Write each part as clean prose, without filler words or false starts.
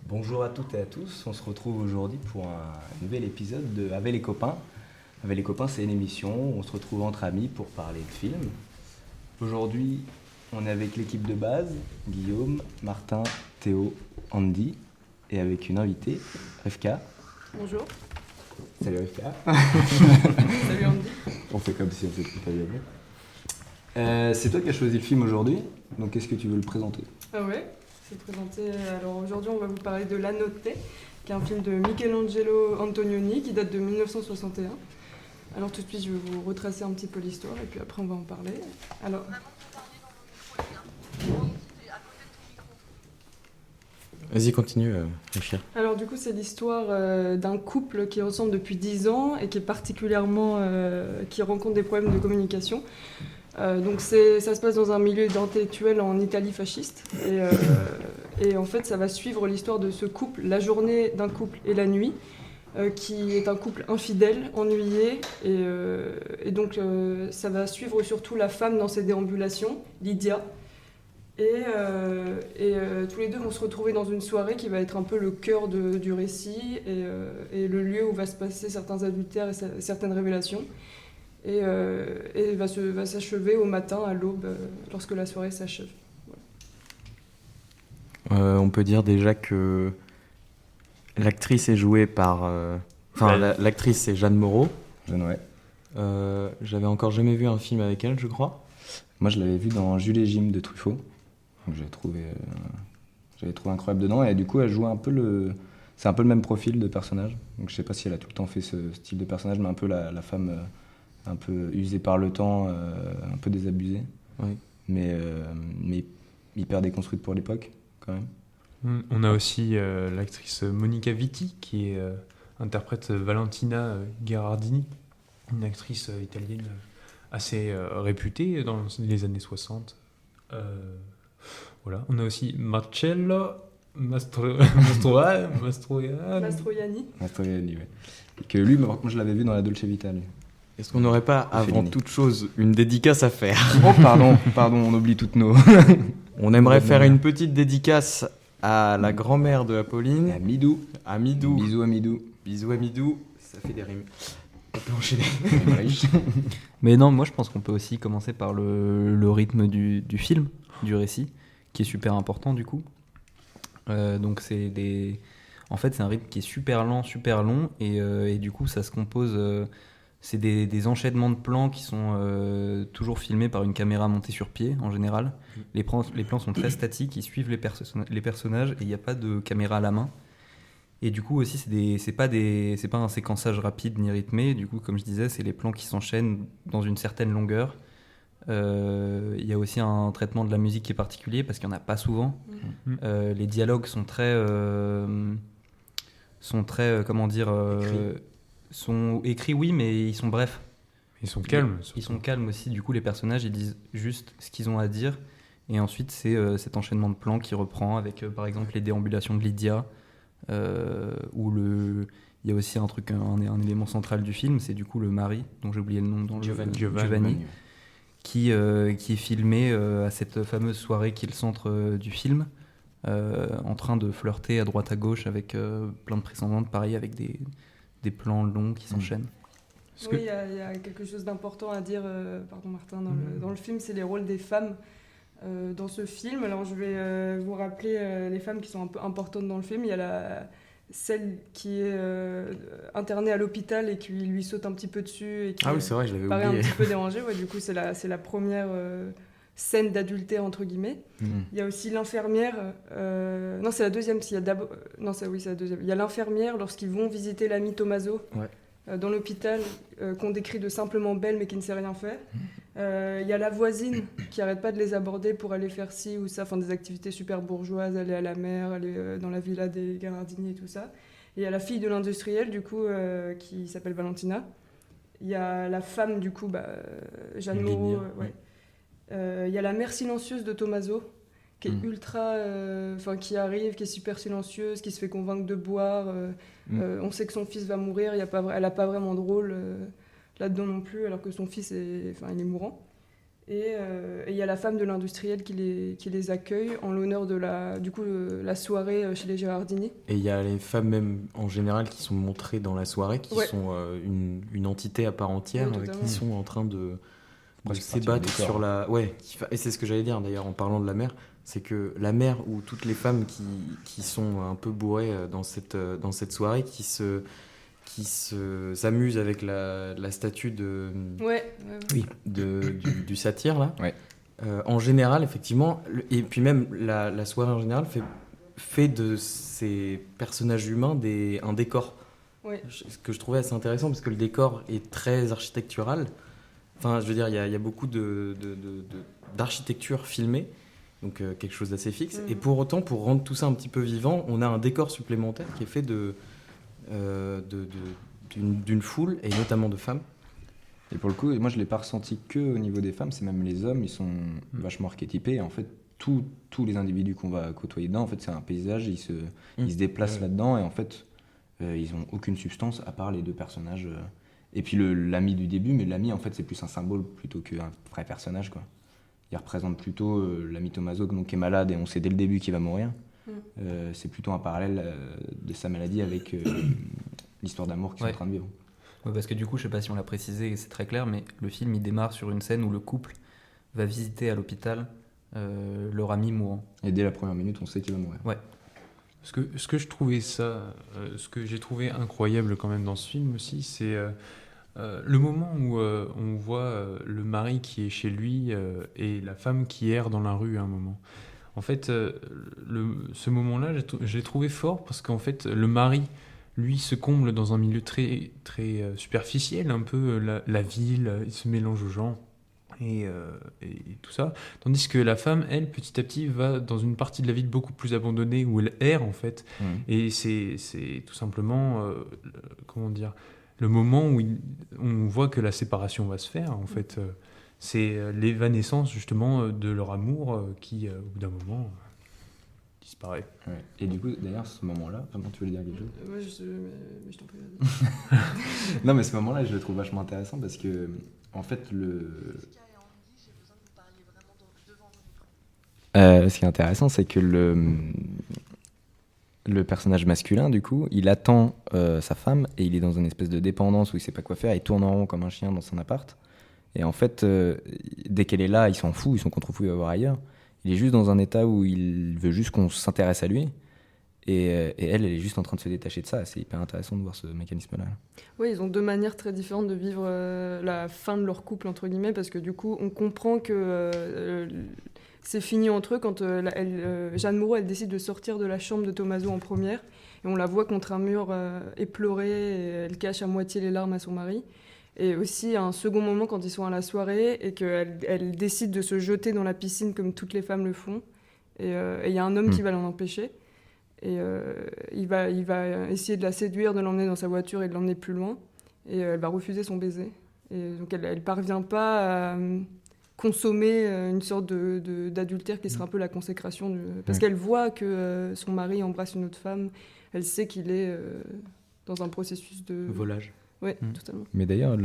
Bonjour à toutes et à tous, on se retrouve aujourd'hui pour un nouvel épisode de Avec les copains. Avec les copains, c'est une émission où on se retrouve entre amis pour parler de films. Aujourd'hui, on est avec l'équipe de base, Guillaume, Martin, Théo, Andy, et avec une invitée, Rivka. Bonjour. Salut Rivka. Salut Andy. On fait comme si on s'était pas vu avant. C'est toi qui as choisi le film aujourd'hui, donc est-ce que tu veux le présenter? Ah ouais, c'est présenté. Alors aujourd'hui, on va vous parler de La Notte, qui est un film de Michelangelo Antonioni qui date de 1961. Alors tout de suite, je vais vous retracer un petit peu l'histoire et puis après, on va en parler. Alors, Vas-y, continue, Richard. alors du coup, c'est l'histoire d'un couple qui est ensemble depuis 10 ans et qui est particulièrement, qui rencontre des problèmes de communication. Donc ça se passe dans un milieu d'intellectuels en Italie fasciste et en fait ça va suivre l'histoire de ce couple, la journée d'un couple et la nuit, qui est un couple infidèle, ennuyé et donc ça va suivre surtout la femme dans ses déambulations, Lydia. Tous les deux vont se retrouver dans une soirée qui va être un peu le cœur du récit et le lieu où va se passer certains adultères et certaines révélations. Et va s'achever au matin, à l'aube, lorsque la soirée s'achève. On peut dire déjà que l'actrice est jouée par... l'actrice c'est Jeanne Moreau. Jeanne, ouais. J'avais encore jamais vu un film avec elle, je crois. Moi, je l'avais vu dans Jules et Jim de Truffaut. Donc, j'avais trouvé incroyable dedans. Et du coup, elle joue un peu c'est un peu le même profil de personnage. Donc, je sais pas si elle a tout le temps fait ce style de personnage, mais un peu la femme un peu usée par le temps, un peu désabusée. Oui. Mais hyper déconstruite pour l'époque, quand même. On a aussi l'actrice Monica Vitti qui interprète Valentina Gherardini, une actrice italienne assez réputée dans les années 60. Voilà. On a aussi Marcello Mastroianni. Mastroianni. Ouais. Et que lui, moi, je l'avais vu dans la Dolce Vita, lui. Est-ce qu'on n'aurait pas, avant toute chose, une dédicace à faire? Oh, pardon, on oublie toutes nos... On aimerait faire une petite dédicace à la grand-mère de Apolline. À Midou. À Midou. Bisous à Midou. Bisous à Midou. Ça fait des rimes. On peut enchaîner. Mais non, moi je pense qu'on peut aussi commencer par le rythme du film, du récit, qui est super important du coup. Donc en fait c'est un rythme qui est super lent, super long, et du coup ça se compose... c'est des enchaînements de plans qui sont toujours filmés par une caméra montée sur pied en général. Les plans sont très statiques, ils suivent les personnages et il n'y a pas de caméra à la main. Et du coup aussi c'est pas un séquençage rapide ni rythmé. Du coup comme je disais c'est les plans qui s'enchaînent dans une certaine longueur. Il y a aussi un traitement de la musique qui est particulier parce qu'il n'y en a pas souvent. Les dialogues sont très comment dire sont écrits, oui, mais ils sont brefs. Ils sont calmes. Ils sont calmes aussi. Du coup, les personnages, ils disent juste ce qu'ils ont à dire. Et ensuite, c'est cet enchaînement de plans qui reprend avec, par exemple, les déambulations de Lydia, où il y a aussi un élément central du film, c'est du coup le mari, dont j'ai oublié le nom, Giovanni, qui est filmé à cette fameuse soirée qui est le centre du film, en train de flirter à droite à gauche avec plein de prétendantes, pareil, avec des plans longs qui s'enchaînent. Oui, il y a quelque chose d'important à dire, pardon Martin, dans le film, c'est les rôles des femmes dans ce film. Alors je vais vous rappeler les femmes qui sont un peu importantes dans le film. Il y a celle qui est internée à l'hôpital et qui lui saute un petit peu dessus et qui oui, c'est vrai, je l'avais paraît oublié. un petit peu dérangée. Ouais, du coup, c'est la première scène d'adultère, entre guillemets. Il y a aussi l'infirmière. Non, c'est la deuxième. C'est la deuxième. Il y a l'infirmière lorsqu'ils vont visiter l'ami Tommaso. Ouais. Dans l'hôpital, qu'on décrit de simplement belle mais qui ne sait rien faire. Il y a la voisine qui arrête pas de les aborder pour aller faire ci ou ça, enfin des activités super bourgeoises, aller à la mer, aller dans la villa des Gherardini et tout ça. Et il y a la fille de l'industriel du coup qui s'appelle Valentina. Il y a la femme du coup, Jeanne Moreau. Il y a la mère silencieuse de Tommaso qui est ultra, qui arrive, qui est super silencieuse, qui se fait convaincre de boire. On sait que son fils va mourir, elle a pas vraiment de rôle là-dedans non plus, alors que son fils il est mourant. Et il y a la femme de l'industriel qui les accueille en l'honneur de la soirée chez les Gérardini. Et il y a les femmes même en général qui sont montrées dans la soirée, qui sont une entité à part entière, Oui, totalement. qui sont en train de Presque s'ébattre partir du décor. sur la... Ouais, et c'est ce que j'allais dire d'ailleurs en parlant de la mer, c'est que la mer où toutes les femmes qui sont un peu bourrées dans cette soirée, qui s'amusent avec la statue Ouais. du satyre là. Ouais. En général, effectivement, et puis même la soirée en général fait de ces personnages humains un décor. Ouais. Ce que je trouvais assez intéressant parce que le décor est très architectural. Enfin, je veux dire, il y a beaucoup d'architecture filmée, donc quelque chose d'assez fixe. Mhm. Et pour autant, pour rendre tout ça un petit peu vivant, on a un décor supplémentaire qui est fait d'une foule, et notamment de femmes. Et pour le coup, moi je l'ai pas ressenti que au niveau des femmes, c'est même les hommes, ils sont vachement archétypés. Et en fait, tous les individus qu'on va côtoyer dedans, en fait, c'est un paysage, ils se déplacent Ouais. là-dedans et en fait, ils ont aucune substance à part les deux personnages. Et puis l'ami du début, mais l'ami en fait c'est plus un symbole plutôt qu'un vrai personnage quoi. Il représente plutôt l'ami Tommaso donc, qui est malade et on sait dès le début qu'il va mourir. C'est plutôt un parallèle de sa maladie avec l'histoire d'amour qu'ils sont Ouais. en train de vivre. Ouais, parce que du coup, je sais pas si on l'a précisé, et c'est très clair, mais le film il démarre sur une scène où le couple va visiter à l'hôpital leur ami mourant. Et dès la première minute, on sait qu'il va mourir. Ce que je trouvais ce que j'ai trouvé incroyable quand même dans ce film aussi, c'est le moment où on voit le mari qui est chez lui et la femme qui erre dans la rue à un moment. En fait, ce moment-là, je l'ai trouvé fort parce qu'en fait, le mari, lui, se comble dans un milieu très, très superficiel, un peu la ville, il se mélange aux gens. Et tout ça. Tandis que la femme, elle, petit à petit, va dans une partie de la ville beaucoup plus abandonnée où elle erre en fait. Et c'est tout simplement, comment dire, le moment où on voit que la séparation va se faire en fait. C'est l'évanescence justement de leur amour qui, au bout d'un moment, disparaît. Ouais. Et du coup, d'ailleurs, ce moment-là, vraiment, tu voulais dire quelque chose? Ouais, mais je t'en prie. Vas-y. Non, mais ce moment-là, je le trouve vachement intéressant parce que, en fait, ce qui est intéressant, c'est que le personnage masculin, du coup, il attend sa femme et il est dans une espèce de dépendance où il sait pas quoi faire, il tourne en rond comme un chien dans son appart. Et en fait, dès qu'elle est là, il s'en fout, il s'en contrefou, il va voir ailleurs. Il est juste dans un état où il veut juste qu'on s'intéresse à lui. Et elle est juste en train de se détacher de ça. C'est hyper intéressant de voir ce mécanisme-là. Oui, ils ont deux manières très différentes de vivre la fin de leur couple, entre guillemets, parce que du coup, on comprend que c'est fini entre eux quand Jeanne Moreau, elle décide de sortir de la chambre de Tommaso en première, et on la voit contre un mur éplorée, et elle cache à moitié les larmes à son mari. Et aussi, à un second moment, quand ils sont à la soirée, et qu'elle décide de se jeter dans la piscine comme toutes les femmes le font, et il y a un homme qui va l'en empêcher. Et il va essayer de la séduire, de l'emmener dans sa voiture et de l'emmener plus loin. Et elle va refuser son baiser. Et donc elle parvient pas à consommer une sorte d'adultère qui sera un peu la consécration. Parce qu'elle voit que son mari embrasse une autre femme. Elle sait qu'il est dans un processus de... Volage. Oui, totalement. Mais d'ailleurs,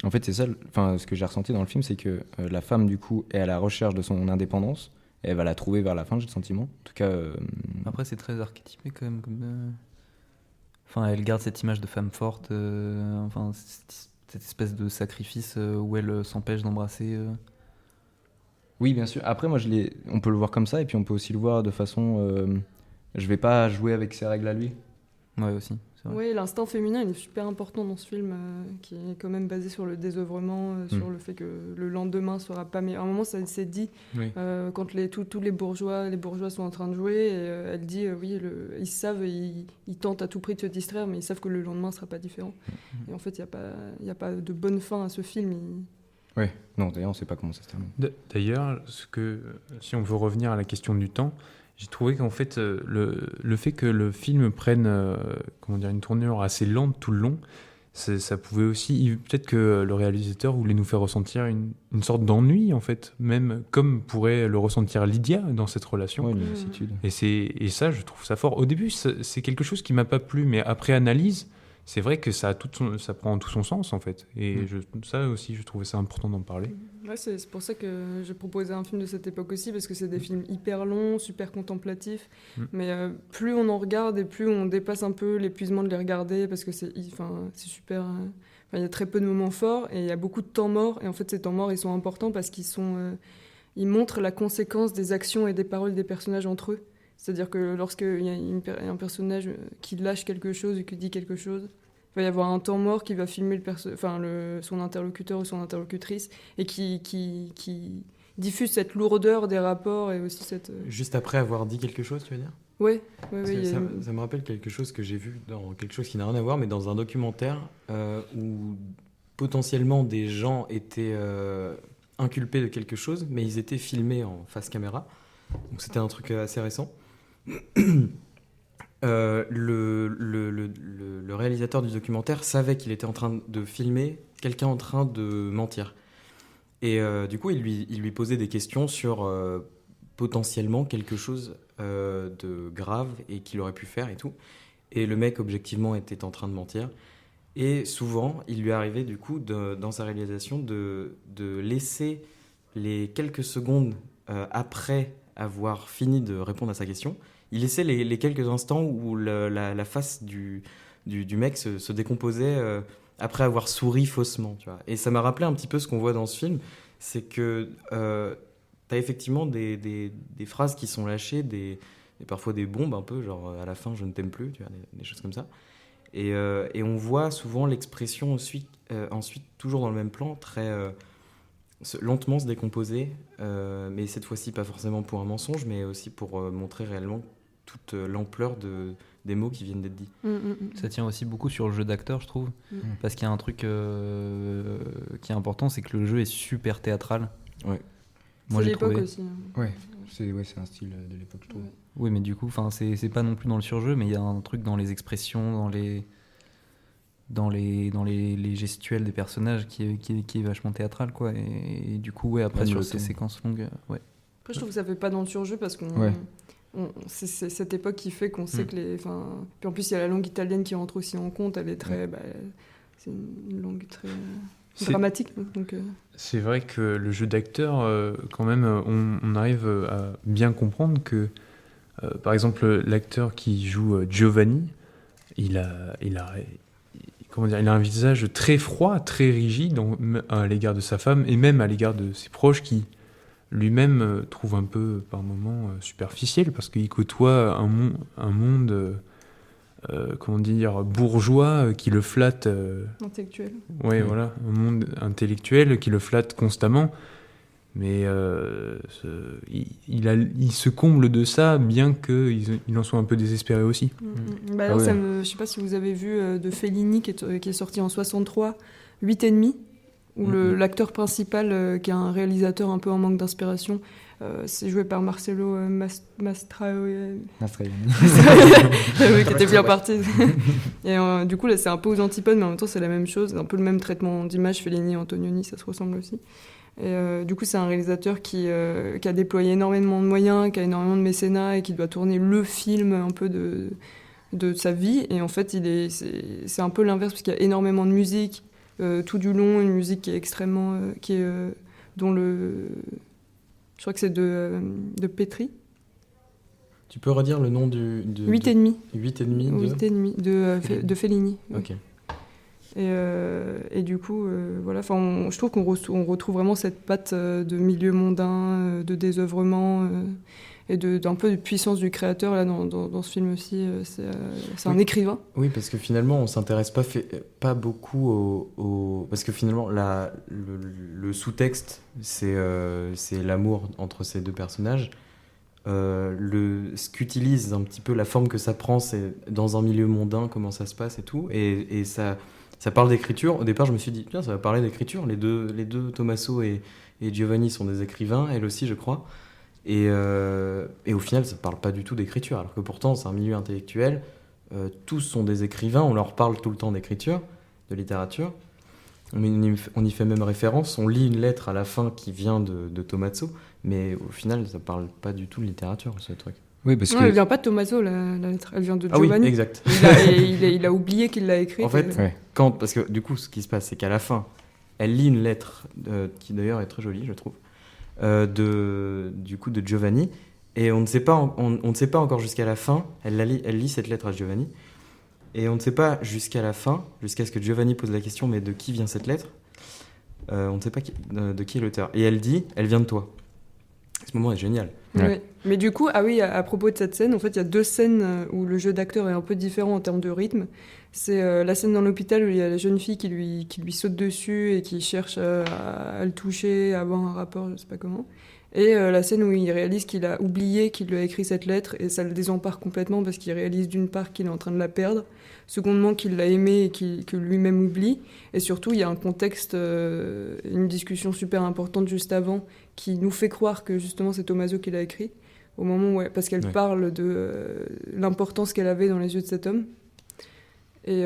en fait, c'est ça. Enfin, ce que j'ai ressenti dans le film, c'est que la femme, du coup, est à la recherche de son indépendance. Et elle va la trouver vers la fin, j'ai le sentiment. En tout cas... Après, c'est très archétypé quand même. Enfin, elle garde cette image de femme forte, enfin, cette espèce de sacrifice où elle s'empêche d'embrasser. Oui, bien sûr. Après, moi, on peut le voir comme ça, et puis on peut aussi le voir de façon... je vais pas jouer avec ses règles à lui. Ouais, aussi. C'est vrai. Oui, l'instinct féminin, il est super important dans ce film, qui est quand même basé sur le désœuvrement, sur le fait que le lendemain sera pas meilleur. À un moment, ça s'est dit, quand tous les bourgeois sont en train de jouer, et elle dit, oui, ils savent, ils tentent à tout prix de se distraire, mais ils savent que le lendemain sera pas différent. Et en fait, il n'y a pas de bonne fin à ce film. Oui, non, d'ailleurs, on sait pas comment ça se termine. D'ailleurs, si on veut revenir à la question du temps, j'ai trouvé qu'en fait, le fait que le film prenne une tournure assez lente tout le long, ça pouvait aussi... Peut-être que le réalisateur voulait nous faire ressentir une sorte d'ennui, en fait, même comme pourrait le ressentir Lydia dans cette relation. Ouais, une lassitude. Et ça, je trouve ça fort. Au début, c'est quelque chose qui m'a pas plu, mais après analyse, c'est vrai que ça prend tout son sens en fait. Et ça aussi, je trouvais ça important d'en parler. Ouais, c'est pour ça que j'ai proposé un film de cette époque aussi, parce que c'est des films hyper longs, super contemplatifs. Mais plus on en regarde et plus on dépasse un peu l'épuisement de les regarder, parce que c'est super. Il y a très peu de moments forts et il y a beaucoup de temps morts. Et en fait, ces temps morts, ils sont importants parce ils montrent la conséquence des actions et des paroles des personnages entre eux. C'est-à-dire que lorsqu'il y a un personnage qui lâche quelque chose ou qui dit quelque chose, il va y avoir un temps mort qui va filmer son interlocuteur ou son interlocutrice et qui diffuse cette lourdeur des rapports et aussi cette... Juste après avoir dit quelque chose, tu veux dire ? Oui. Ça me rappelle quelque chose que j'ai vu dans quelque chose qui n'a rien à voir, mais dans un documentaire où potentiellement des gens étaient inculpés de quelque chose, mais ils étaient filmés en face caméra. Donc c'était un truc assez récent. Le réalisateur du documentaire savait qu'il était en train de filmer quelqu'un en train de mentir. Et du coup, il lui posait des questions sur potentiellement quelque chose de grave et qu'il aurait pu faire et tout. Et le mec, objectivement, était en train de mentir. Et souvent, il lui arrivait, du coup, dans sa réalisation, de laisser les quelques secondes après avoir fini de répondre à sa question, il laissait les quelques instants où la face du mec se décomposait après avoir souri faussement, tu vois. Et ça m'a rappelé un petit peu ce qu'on voit dans ce film, c'est que t'as effectivement des phrases qui sont lâchées, et parfois des bombes un peu, genre à la fin je ne t'aime plus, tu vois, des choses comme ça. Et on voit souvent l'expression ensuite toujours dans le même plan, très lentement se décomposer, mais cette fois-ci pas forcément pour un mensonge, mais aussi pour montrer réellement toute l'ampleur des mots qui viennent d'être dits. Ça tient aussi beaucoup sur le jeu d'acteur, je trouve, parce qu'il y a un truc qui est important, c'est que le jeu est super théâtral. Ouais. Moi, c'est j'ai l'époque trouvé. aussi. Ouais, c'est un style de l'époque, je trouve. Ouais. Oui, mais du coup, c'est pas non plus dans le surjeu, mais il y a un truc dans les expressions, dans les gestuels des personnages qui est vachement théâtral, quoi. Et du coup, ouais, après, Même sur le ces ton. séquences longues, ouais. Après, je trouve que ça fait pas dans le surjeu parce qu'on... Ouais. C'est cette époque qui fait qu'on sait que Puis en plus, il y a la langue italienne qui rentre aussi en compte. Elle est très... c'est une langue très dramatique. Donc, C'est vrai que le jeu d'acteur, quand même, on arrive à bien comprendre que, par exemple, l'acteur qui joue Giovanni, il a un visage très froid, très rigide à l'égard de sa femme et même à l'égard de ses proches qui lui-même trouve un peu par moments superficiel parce qu'il côtoie un monde comment dire, bourgeois qui le flatte. intellectuel. Ouais, voilà, un monde intellectuel qui le flatte constamment. Mais il se comble de ça, bien qu'il en soit un peu désespéré aussi. Bah, je sais pas si vous avez vu de Fellini qui est sorti en 63, 8,5, où l'acteur principal, qui est un réalisateur un peu en manque d'inspiration, c'est joué par Marcello Mastroianni. Oui, qui était bien parti. Et du coup, là, c'est un peu aux antipodes, mais en même temps, c'est la même chose. Un peu le même traitement d'image. Fellini et Antonioni, ça se ressemble aussi. Et du coup, c'est un réalisateur qui a déployé énormément de moyens, qui a énormément de mécénat et qui doit tourner le film un peu de sa vie. Et en fait, c'est un peu l'inverse, parce qu'il y a énormément de musique tout du long, une musique qui est extrêmement... dont je crois que c'est de Petri. Tu peux redire le nom du... 8,5. 8,5 de Fellini. Ok. Et du coup, voilà, je trouve qu'on retrouve vraiment cette patte de milieu mondain, de désœuvrement et d'un peu de puissance du créateur là, dans ce film aussi. C'est un écrivain. Oui, parce que finalement, on ne s'intéresse pas beaucoup parce que finalement, le sous-texte, c'est l'amour entre ces deux personnages. Ce qu'utilise un petit peu, la forme que ça prend, c'est dans un milieu mondain, comment ça se passe et tout. Et ça parle d'écriture. Au départ, je me suis dit, tiens, ça va parler d'écriture. Les deux Tommaso et Giovanni sont des écrivains, elle aussi, je crois. Et au final, ça ne parle pas du tout d'écriture, alors que pourtant, c'est un milieu intellectuel. Tous sont des écrivains, on leur parle tout le temps d'écriture, de littérature. On y fait même référence. On lit une lettre à la fin qui vient de Tommaso, mais au final, ça ne parle pas du tout de littérature, ce truc. Oui, parce Non, elle que. vient pas de Tommaso, la lettre. Elle vient de Ah oui, Giovanni. exact. Il a oublié qu'il l'a écrite. En fait, Ouais. parce que du coup, ce qui se passe, c'est qu'à la fin, elle lit une lettre qui d'ailleurs est très jolie, je trouve, du coup de Giovanni, et on ne sait pas, on ne sait pas encore jusqu'à la fin. Elle lit cette lettre à Giovanni, et on ne sait pas jusqu'à la fin, jusqu'à ce que Giovanni pose la question, mais de qui vient cette lettre. On ne sait pas de qui est l'auteur. Et elle dit, elle vient de toi. Ce moment est génial. Ouais. Ouais. Mais du coup, ah oui, à propos de cette scène, en fait, il y a 2 scènes où le jeu d'acteur est un peu différent en termes de rythme. C'est la scène dans l'hôpital où il y a la jeune fille qui lui saute dessus et qui cherche à le toucher, à avoir un rapport, je sais pas comment. Et la scène où il réalise qu'il a oublié qu'il lui a écrit cette lettre et ça le désempare complètement parce qu'il réalise d'une part qu'il est en train de la perdre, secondement qu'il l'a aimée et que lui-même oublie, et surtout il y a un contexte, une discussion super importante juste avant qui nous fait croire que justement c'est Tommaso qui l'a écrit, au moment où parce qu'elle Ouais. parle de l'importance qu'elle avait dans les yeux de cet homme. Et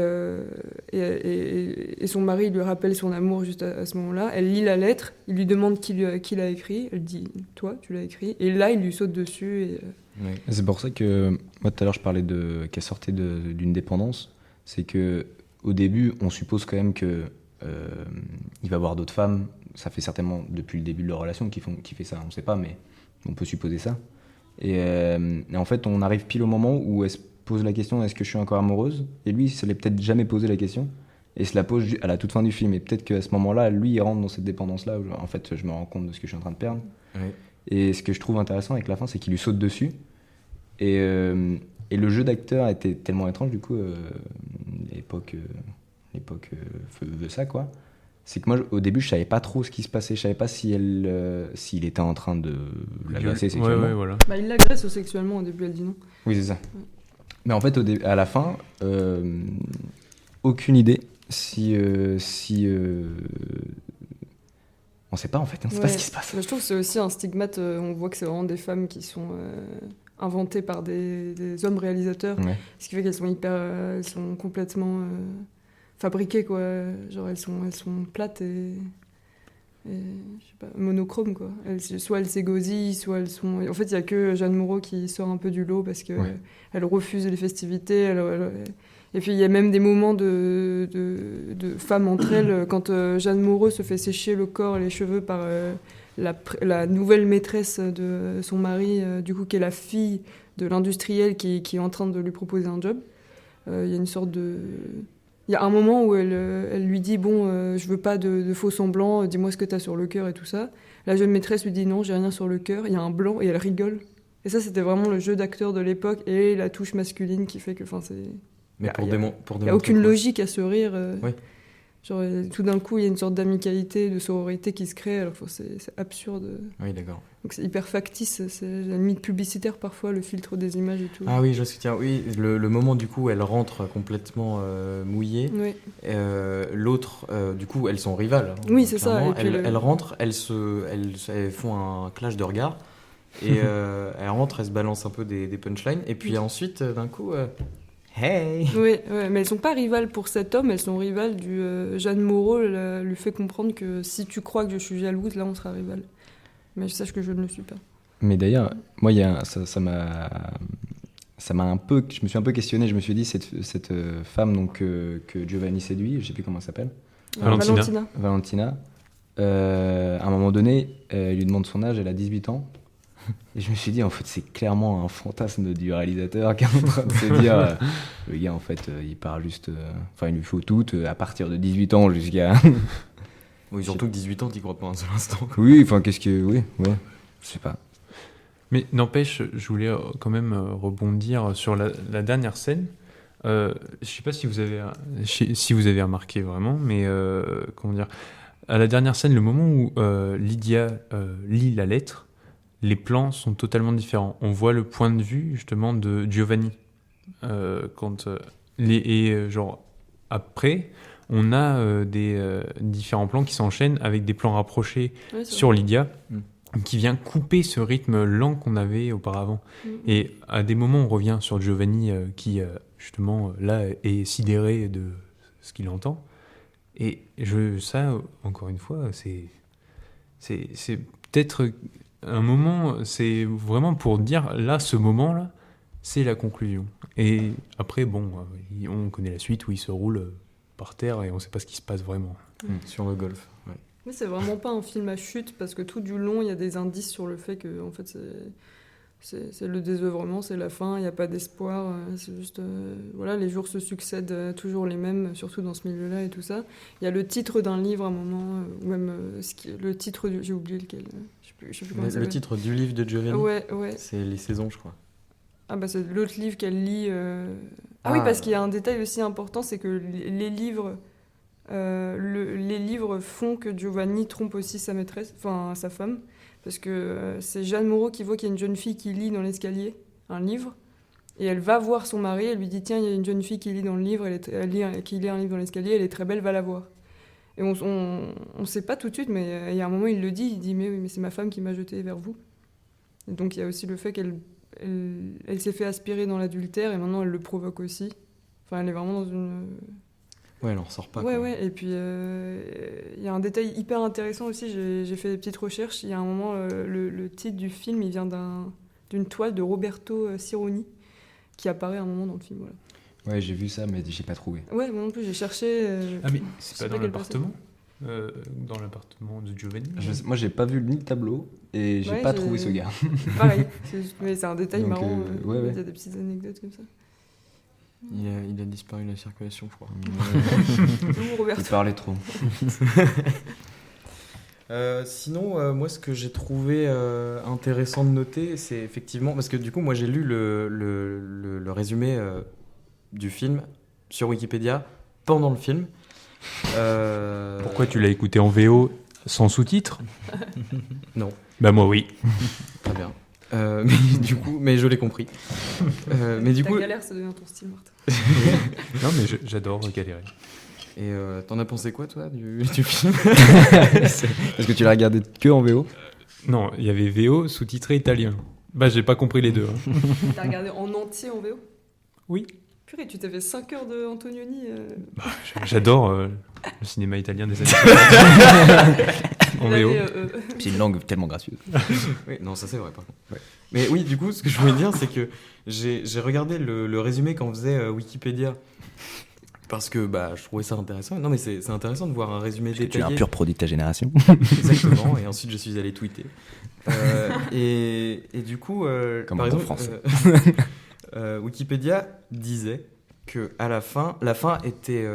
son mari lui rappelle son amour juste à ce moment-là. Elle lit la lettre, il lui demande qui l'a écrit. Elle dit « Toi, tu l'as écrit ». Et là, il lui saute dessus. Et, Ouais. C'est pour ça que moi tout à l'heure je parlais qu'elle sortait d'une dépendance. C'est que au début on suppose quand même que il va voir d'autres femmes. Ça fait certainement depuis le début de leur relation qui fait ça. On ne sait pas, mais on peut supposer ça. Et en fait on arrive pile au moment où elle se pose la question est-ce que je suis encore amoureuse ? Et lui il se l'est peut-être jamais posé la question. Et il se la pose à la toute fin du film. Et peut-être qu'à ce moment-là, lui, il rentre dans cette dépendance-là. Où, en fait, je me rends compte de ce que je suis en train de perdre. Ouais. Et ce que je trouve intéressant avec la fin, c'est qu'il lui saute dessus. Et le jeu d'acteur était tellement étrange, du coup, l'époque veut ça, quoi. C'est que moi, au début, je savais pas trop ce qui se passait. Je savais pas s'il était en train de l'agresser sexuellement. Ouais, voilà. bah, il l'agresse sexuellement au début, elle dit non. Oui, c'est ça. Mais en fait, à la fin, aucune idée si on sait pas en fait, on sait pas Ouais. ce qui se passe. Mais je trouve que c'est aussi un stigmate. On voit que c'est vraiment des femmes qui sont inventées par des hommes réalisateurs. Ouais. Ce qui fait qu'elles sont elles sont complètement fabriquées, quoi. Genre elles sont plates et je sais pas, monochromes, quoi. Soit elles s'égosillent, soit elles sont. En fait, il y a que Jeanne Moreau qui sort un peu du lot parce que Ouais. elle refuse les festivités. Et puis il y a même des moments de femmes entre elles quand Jeanne Moreau se fait sécher le corps et les cheveux par la nouvelle maîtresse de son mari, du coup qui est la fille de l'industriel qui est en train de lui proposer un job. Il y a une sorte de... Il y a un moment où elle lui dit « Bon, je veux pas de faux semblants, dis-moi ce que t'as sur le cœur et tout ça ». La jeune maîtresse lui dit « Non, j'ai rien sur le cœur ». Il y a un blanc et elle rigole. Et ça, c'était vraiment le jeu d'acteur de l'époque et la touche masculine qui fait que... c'est... Mais pour Il n'y a démontrer aucune quoi. logique à ce rire. Oui. Genre, tout d'un coup, il y a une sorte d'amicalité, de sororité qui se crée, alors que c'est absurde. Oui, d'accord. Donc c'est hyper factice, c'est la limite publicitaire parfois, le filtre des images et tout. Ah oui, je soutiens. Oui, le moment du coup, elle rentre complètement mouillée. Oui. L'autre, du coup, elles sont rivales. hein, Oui, c'est ça, clairement. et puis Elles rentrent, elles font un clash de regards. Et elles rentrent, elles se balancent un peu des punchlines. Et puis ensuite, d'un coup, hey! Oui, mais elles sont pas rivales pour cet homme, elles sont rivales du... Jeanne Moreau lui fait comprendre que si tu crois que je suis jalouse, là on sera rivales. Mais sache que je ne le suis pas. Mais d'ailleurs, moi, ça m'a un peu, je me suis un peu questionné. Je me suis dit cette femme donc que Giovanni séduit, je sais plus comment elle s'appelle, Valentina. Valentina. À un moment donné, il lui demande son âge, elle a 18 ans. Et je me suis dit, en fait, c'est clairement un fantasme du réalisateur qui est en train de se dire, le gars, en fait, il parle juste, enfin, il lui faut tout, à partir de 18 ans jusqu'à. Oui, surtout que 18 ans, t'y crois pas un seul instant. Oui, enfin, qu'est-ce que, oui, ouais, je sais pas. Mais n'empêche, je voulais quand même rebondir sur la dernière scène. Je sais pas si vous avez remarqué vraiment, mais comment dire, à la dernière scène, le moment où Lydia lit la lettre, les plans sont totalement différents. On voit le point de vue justement de Giovanni. Genre après, on a des différents plans qui s'enchaînent avec des plans rapprochés Ouais, c'est sur vrai. Lydia, qui vient couper ce rythme lent qu'on avait auparavant. Mhm. Et à des moments, on revient sur Giovanni qui, justement, là, est sidéré de ce qu'il entend. Et ça, encore une fois, c'est peut-être un moment, c'est vraiment pour dire, là, ce moment-là, c'est la conclusion. Et après, bon, on connaît la suite où il se roule par terre et on sait pas ce qui se passe vraiment. Sur le golf. Ouais. Mais c'est vraiment pas un film à chute parce que tout du long, il y a des indices sur le fait que en fait, c'est le désœuvrement, c'est la fin, il n'y a pas d'espoir. C'est juste. Voilà, les jours se succèdent toujours les mêmes, surtout dans ce milieu-là et tout ça. Il y a le titre d'un livre à un moment, ou même le titre, j'ai oublié lequel. Je sais plus comment ça Le s'appelle. titre du livre de Giovanni, Ouais. c'est Les Saisons, je crois. Ah bah c'est l'autre livre qu'elle lit. Ah oui, parce qu'il y a un détail aussi important, c'est que les livres, les livres font que Giovanni trompe aussi sa maîtresse, enfin sa femme, parce que c'est Jeanne Moreau qui voit qu'il y a une jeune fille qui lit dans l'escalier un livre, et elle va voir son mari, elle lui dit tiens il y a une jeune fille qui lit dans le livre, qui lit un livre dans l'escalier, elle est très belle, va la voir. Et on sait pas tout de suite, mais il y a un moment il le dit, il dit mais oui mais c'est ma femme qui m'a jeté vers vous. Et donc il y a aussi le fait qu'elle s'est fait aspirer dans l'adultère et maintenant elle le provoque aussi. Enfin, elle est vraiment dans une... Ouais, elle en ressort pas. Ouais, quoi. ouais. Et puis, il y a un détail hyper intéressant aussi. J'ai fait des petites recherches. Il y a un moment, le titre du film, il vient d'une toile de Roberto Sironi qui apparaît à un moment dans le film. Voilà. Ouais, j'ai vu ça, mais j'ai pas trouvé. Ouais, moi non plus, j'ai cherché. Ah mais je c'est sais pas dans quel l'appartement dans l'appartement de Giovanni. Moi, j'ai pas vu ni le tableau et j'ai Ouais, pas trouvé ce gars. Pareil. Mais c'est un détail Donc, marrant. ouais, ouais. Il y a des petites anecdotes comme ça. Il a disparu de la circulation, je crois. Ou Roberto. Il parlait trop. Sinon, moi, ce que j'ai trouvé intéressant de noter, c'est effectivement... Parce que du coup, moi, j'ai lu le résumé du film sur Wikipédia pendant le film. Pourquoi tu l'as écouté en VO sans sous-titres? Non. Bah moi oui. Très bien. Mais je l'ai compris. Mais du Ta coup... galère, ça devient ton style, Martin. Non mais j'adore galérer. Et t'en as pensé quoi, toi, du film? Est-ce que tu l'as regardé que en VO? Non, il y avait VO sous-titré italien. Bah j'ai pas compris les deux. Hein. T'as regardé en entier en VO? Oui. Purée, tu t'es fait 5 heures de Antonioni. J'adore le cinéma italien des années 60. En VO. C'est une langue tellement gracieuse. Oui, non, ça c'est vrai, par contre. Ouais. Mais oui, du coup, ce que je voulais dire, c'est que j'ai regardé le résumé qu'en faisait Wikipédia. Parce que je trouvais ça intéressant. Non, mais c'est intéressant de voir un résumé Tu es détaillé. un pur produit de ta génération. Exactement, et ensuite je suis allé tweeter. Et du coup, Comme par un bon exemple, Français. Wikipédia disait que à la fin était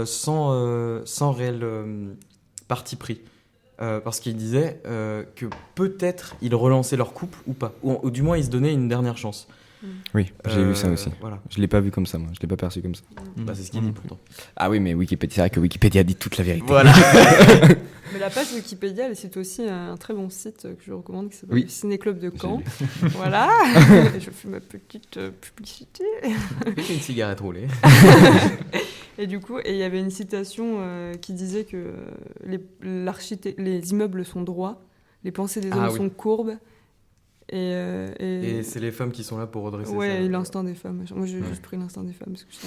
sans réel parti pris. Parce qu'il disait que peut-être ils relançaient leur couple ou pas. Ou du moins ils se donnaient une dernière chance. Oui, j'ai vu ça aussi. Voilà. Je l'ai pas vu comme ça, moi. Je l'ai pas perçu comme ça. Bah, c'est ce qu'il dit pourtant. Ah oui, mais Wikipédia, c'est vrai que Wikipédia dit toute la vérité. Voilà. Mais la page Wikipédia, elle cite aussi un très bon site que je recommande qui s'appelle Oui. le Ciné Club de Caen. J'ai Voilà. Et je fais ma petite publicité. Une cigarette roulée. Et du coup, il y avait une citation qui disait que les immeubles sont droits, les pensées des hommes Ah oui. sont courbes. Et c'est les femmes qui sont là pour redresser ça. Ouais, et l'instinct des femmes. Moi, j'ai juste pris l'instinct des femmes. Parce que tu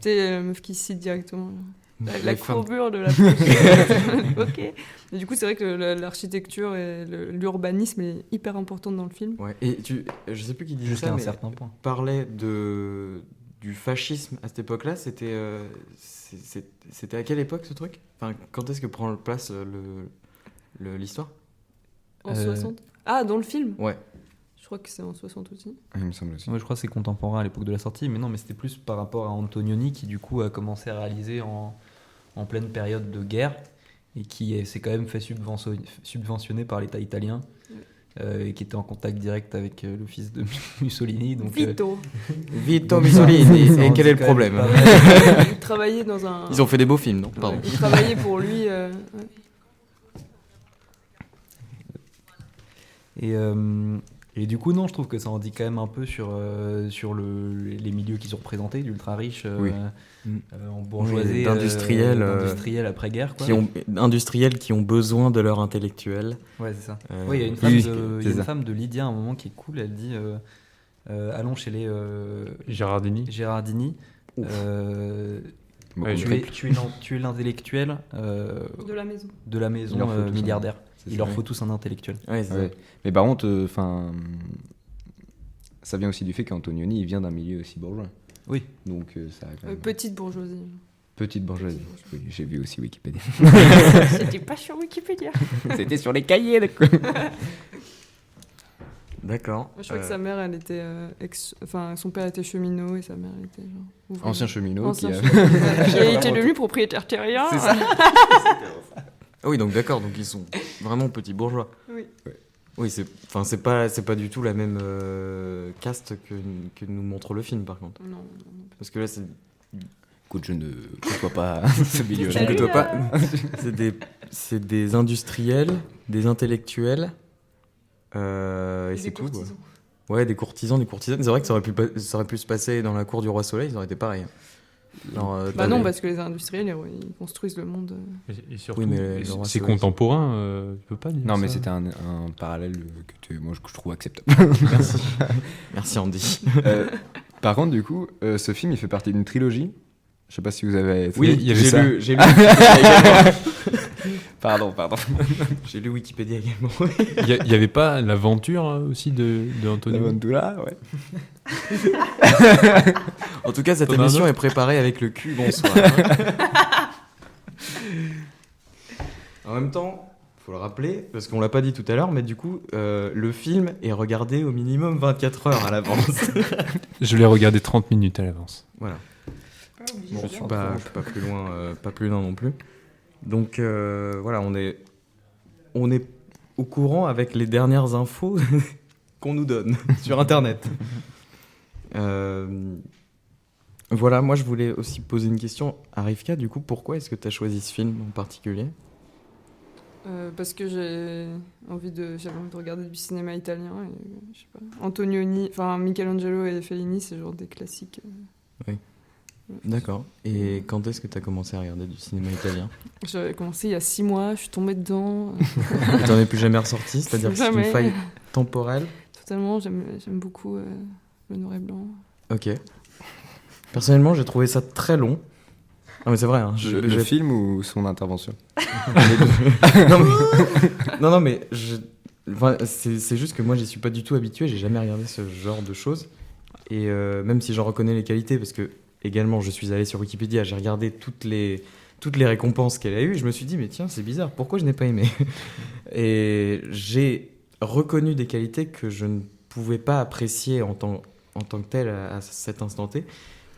sais, la meuf qui cite directement la Les femmes. courbure de la pensée. Ok. Et du coup, c'est vrai que l'architecture et l'urbanisme est hyper importante dans le film. Ouais. Et je sais plus qui disait Jusqu'à ça, un mais certain point. parlait du fascisme à cette époque-là. C'était à quelle époque ce truc? Enfin, quand est-ce que prend place l'histoire? En 60. Ah, dans le film? Ouais. Je crois que c'est en 60 aussi. Il me semble aussi. Ouais, je crois que c'est contemporain à l'époque de la sortie, mais non, mais c'était plus par rapport à Antonioni qui du coup a commencé à réaliser en pleine période de guerre et qui s'est quand même fait subventionner par l'État italien et qui était en contact direct avec le fils de Mussolini. Donc, Vito. Vito Mussolini. ça Et en quel dit est le quand problème? même pas mal. Il travaillait dans un... Ils ont fait des beaux films, non? Pardon. Ouais, il travaillait pour lui. Ouais. Et du coup, non, je trouve que ça en dit quand même un peu sur les milieux qui sont représentés, d'ultra riches, Oui. en bourgeoisie, Oui, d'industriels, d'industriels après-guerre. Quoi. Industriels qui ont besoin de leur intellectuel. Ouais, c'est ça. Euh, Oui, il y a une oui, femme, il y a c'est une ça. femme de Lydia à un moment qui est cool, elle dit allons chez les Gérardini. Gérardini. Beaucoup Ouais, de je règles. Tu es l'intellectuel De la maison. de la Il maison leur faut tous un- milliardaire. c'est Il ça, leur ouais. faut tous un intellectuel. Ouais, c'est Ouais. Mais par contre, ça vient aussi du fait qu'Antonioni, il vient d'un milieu aussi bourgeois. Oui. Donc ça a quand même- Petite bourgeoisie. petite bourgeoisie. Oui, j'ai vu aussi Wikipédia. C'était pas sur Wikipédia. C'était sur les cahiers, d'accord. D'accord. Je crois que sa mère, elle était enfin, son père était cheminot et sa mère elle était genre ouvrière. Ancien cheminot Ancien qui a... cheminot, qui a été devenu propriétaire terrien. C'est ça. Ah oui, donc d'accord, donc ils sont vraiment petits bourgeois. Oui. Oui, c'est pas du tout la même caste que nous montre le film, par contre. Non. Parce que là, c'est Écoute, je ne côtoie pas ce milieu-là. je ne côtoie pas. C'est des industriels, des intellectuels, et Des c'est tout. Quoi. courtisans. Ouais, des courtisans, des courtisanes. C'est vrai que ça aurait pu se passer dans la cour du roi Soleil, ça aurait été pareil. Genre, Bah t'avais- non, parce que les industriels, ils construisent le monde. Et surtout, Oui, mais le roi c'est Soleil, contemporain, tu peux pas dire Non, mais ça. c'était un parallèle que je trouve acceptable. Merci. Merci Andy. Par contre, du coup, ce film, il fait partie d'une trilogie. Je sais pas si vous avez... Oui, il y avait ça. j'ai lu Wikipédia également. Pardon. J'ai lu Wikipédia également. Il y avait pas l'aventure aussi de La Antonio. Ventura, ouais. En tout cas, cette T'en as un émission autre est préparée avec le cul. Bonsoir. En même temps, faut le rappeler, parce qu'on l'a pas dit tout à l'heure, mais du coup, le film est regardé au minimum 24 heures à l'avance. Je l'ai regardé 30 minutes à l'avance. Voilà. Bon, je suis pas- pas plus loin, pas plus loin non plus. Donc voilà, on est au courant avec les dernières infos qu'on nous donne sur Internet. Voilà, moi je voulais aussi poser une question à Rivka. Du coup, pourquoi est-ce que tu as choisi ce film en particulier ? Parce que j'avais envie de regarder du cinéma italien. Et, je sais pas, Antonioni, enfin Michelangelo et Fellini, c'est genre des classiques. D'accord. Et quand est-ce que tu as commencé à regarder du cinéma italien ? J'avais commencé il y a 6 mois, je suis tombée dedans. Tu n'en es plus jamais ressorti, c'est-à-dire que c'est une Jamais. faille temporelle. Totalement, j'aime beaucoup le noir et blanc. Ok. Personnellement, j'ai trouvé ça très long. Non mais c'est vrai. Hein, Le film ou son intervention? non mais enfin, c'est juste que moi j'y suis pas du tout habitué. J'ai jamais regardé ce genre de choses. Et même si j'en reconnais les qualités, parce que également je suis allé sur Wikipédia, j'ai regardé toutes les récompenses qu'elle a eues. Et je me suis dit mais tiens c'est bizarre. Pourquoi je n'ai pas aimé? Et j'ai reconnu des qualités que je ne pouvais pas apprécier en tant que telles à cet instant T.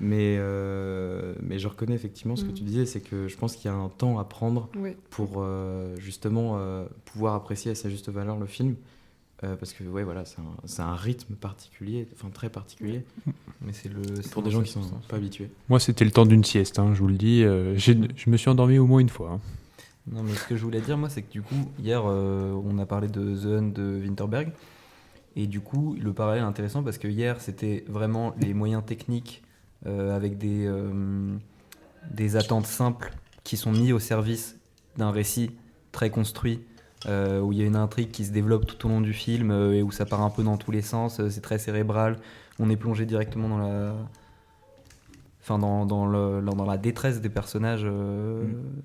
Mais je reconnais effectivement ce que tu disais, c'est que je pense qu'il y a un temps à prendre Ouais. pour justement pouvoir apprécier à sa juste valeur le film. Parce que ouais, voilà, c'est un rythme particulier, enfin très particulier, Mais c'est pour des gens qui sont pas habitués. Moi, c'était le temps d'une sieste, hein, je vous le dis. Je me suis endormi au moins une fois. Hein. Non, mais ce que je voulais dire, moi, c'est que du coup, hier, on a parlé de The Hun de Winterberg. Et du coup, le parallèle est intéressant parce que hier, c'était vraiment les moyens techniques avec des attentes simples qui sont mis au service d'un récit très construit, où il y a une intrigue qui se développe tout au long du film et où ça part un peu dans tous les sens. C'est très cérébral. On est plongé directement dans la... Enfin, dans la détresse des personnages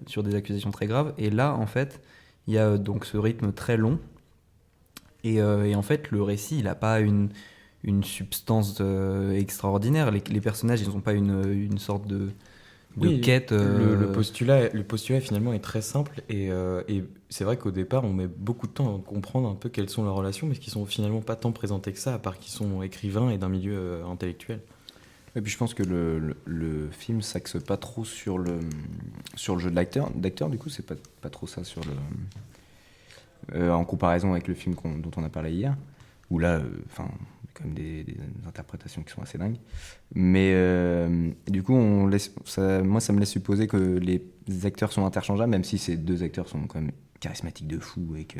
sur des accusations très graves. Et là, en fait, il y a donc ce rythme très long. Et en fait, le récit, il n'a pas une substance extraordinaire. Les personnages, ils n'ont pas une sorte de Oui, quête. Le postulat finalement est très simple et c'est vrai qu'au départ, on met beaucoup de temps à comprendre un peu quelles sont leurs relations, mais qui sont finalement pas tant présentées que ça, à part qu'ils sont écrivains et d'un milieu intellectuel. Et puis je pense que le film s'axe pas trop sur le jeu de l'acteur. Du coup, c'est pas trop ça sur le... en comparaison avec le film dont on a parlé hier, où là, enfin, quand même des interprétations qui sont assez dingues. Mais du coup, moi, ça me laisse supposer que les acteurs sont interchangeables, même si ces deux acteurs sont quand même charismatiques de fou et que...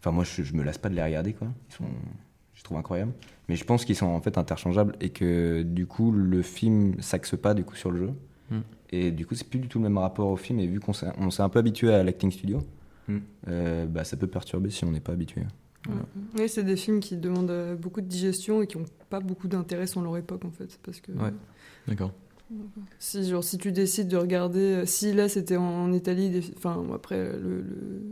Enfin, moi, je me lasse pas de les regarder, quoi. Je trouve incroyable. Mais je pense qu'ils sont en fait interchangeables et que du coup, le film s'axe pas du coup sur le jeu. Et du coup, c'est plus du tout le même rapport au film. Et vu qu'on s'est un peu habitué à l'acting studio, ça peut perturber si on n'est pas habitué. Voilà. Oui, c'est des films qui demandent beaucoup de digestion et qui n'ont pas beaucoup d'intérêt sur leur époque, en fait. Parce que... Ouais. D'accord. Si tu décides de regarder, si là c'était en Italie, enfin après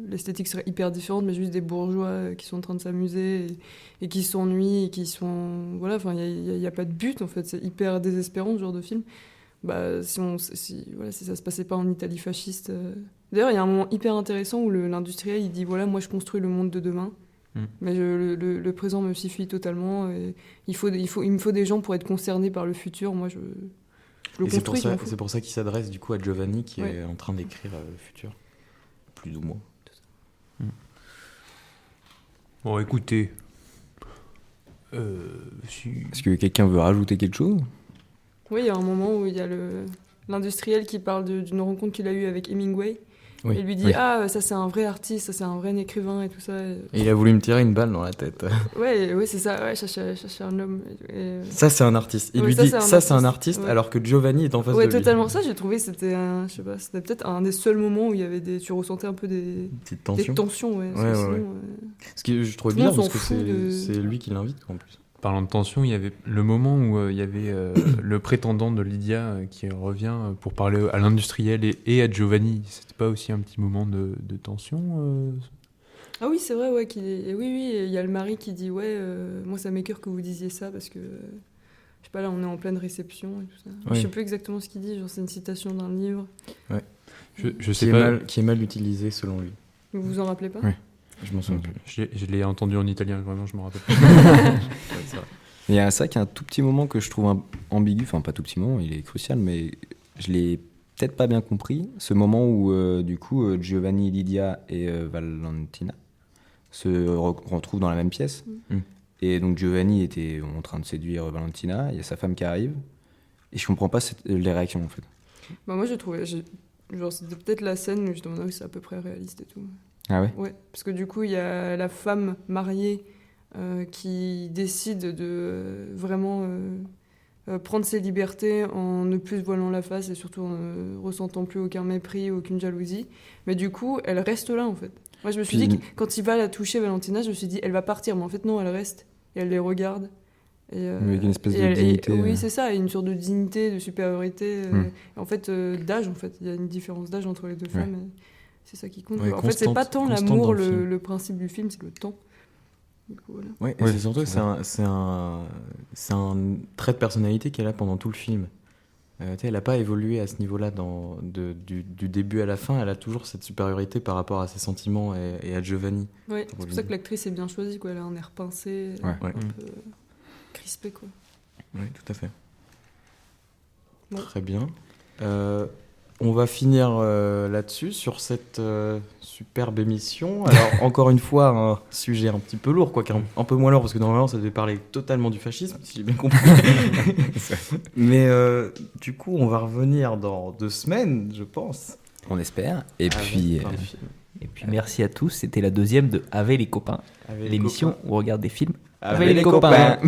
l'esthétique serait hyper différente, mais juste des bourgeois qui sont en train de s'amuser et qui s'ennuient et qui sont, voilà, enfin il y a pas de but en fait, c'est hyper désespérant ce genre de film. Bah si ça se passait pas en Italie fasciste. D'ailleurs il y a un moment hyper intéressant où l'industriel il dit voilà moi je construis le monde de demain. Mais le présent me suffit totalement. Et il me faut des gens pour être concernés par le futur. Moi, je le Et construis. c'est pour ça qu'il s'adresse du coup à Giovanni qui est en train d'écrire le futur, plus ou moins. Bon, écoutez. Est-ce que quelqu'un veut rajouter quelque chose? Oui, il y a un moment où il y a l'industriel qui parle d'une rencontre qu'il a eue avec Hemingway. Oui. Et il lui dit ah ça c'est un vrai artiste, ça c'est un vrai écrivain et tout ça. Et il a voulu me tirer une balle dans la tête. Ouais c'est ça, chercher un homme. Ça c'est un artiste. Il lui dit ça c'est un artiste alors que Giovanni est en face de lui. Ouais totalement. Ça j'ai trouvé c'était c'était peut-être un des seuls moments où il y avait tu ressentais un peu des tensions. Ouais. Ce qui je trouve bien parce que c'est lui qui l'invite en plus. Parlant de tension, il y avait le moment où il y avait le prétendant de Lydia qui revient pour parler à l'industriel et à Giovanni. C'était pas aussi un petit moment de tension Ah oui, c'est vrai, ouais. Oui, il y a le mari qui dit moi ça m'écœure que vous disiez ça parce que je sais pas, là on est en pleine réception et tout ça. Oui. Je sais plus exactement ce qu'il dit, genre c'est une citation d'un livre. Ouais. Je sais pas. Qui est mal utilisé selon lui. Vous vous en rappelez pas? Ouais. Je m'en souviens plus. Je l'ai entendu en italien, vraiment, je me rappelle. Il y a ça qui est un tout petit moment que je trouve ambigu, enfin pas tout petit moment, il est crucial, mais je l'ai peut-être pas bien compris. Ce moment où du coup Giovanni, Lydia et Valentina se retrouvent dans la même pièce. Et donc Giovanni était en train de séduire Valentina, il y a sa femme qui arrive, et je comprends pas les réactions en fait. Bah moi j'ai trouvé, genre c'était peut-être la scène où je me demandais si c'est à peu près réaliste et tout. Ah ouais? Ouais, parce que du coup il y a la femme mariée qui décide de vraiment prendre ses libertés en ne plus se voilant la face et surtout en ne ressentant plus aucun mépris, aucune jalousie. Mais du coup, elle reste là en fait. Moi je me suis dit que quand il va la toucher, Valentina, je me suis dit elle va partir, mais en fait non, elle reste et elle les regarde. Avec une espèce de dignité. Oui, c'est ça, une sorte de dignité, de supériorité. En fait, d'âge, en fait, il y a une différence d'âge entre les deux femmes. Et c'est ça qui compte. Ouais, en fait, c'est pas tant l'amour, le principe du film, c'est le temps. Du coup, voilà. Ouais, et c'est surtout que c'est un trait de personnalité qu'elle a pendant tout le film. Elle n'a pas évolué à ce niveau-là du début à la fin. Elle a toujours cette supériorité par rapport à ses sentiments et à Giovanni. Ouais, c'est pour ça que l'actrice est bien choisie, quoi. Elle a un air pincé, un peu crispé, quoi. Oui, tout à fait. Bon. Très bien. On va finir là-dessus, sur cette superbe émission. Alors, encore une fois, un sujet un petit peu lourd, quoi, un peu moins lourd, parce que normalement, ça devait parler totalement du fascisme, si j'ai bien compris. Mais du coup, on va revenir dans 2 semaines, je pense. On espère. Et puis merci à tous. C'était la 2e de Avec les copains, l'émission où on regarde des films avec les copains.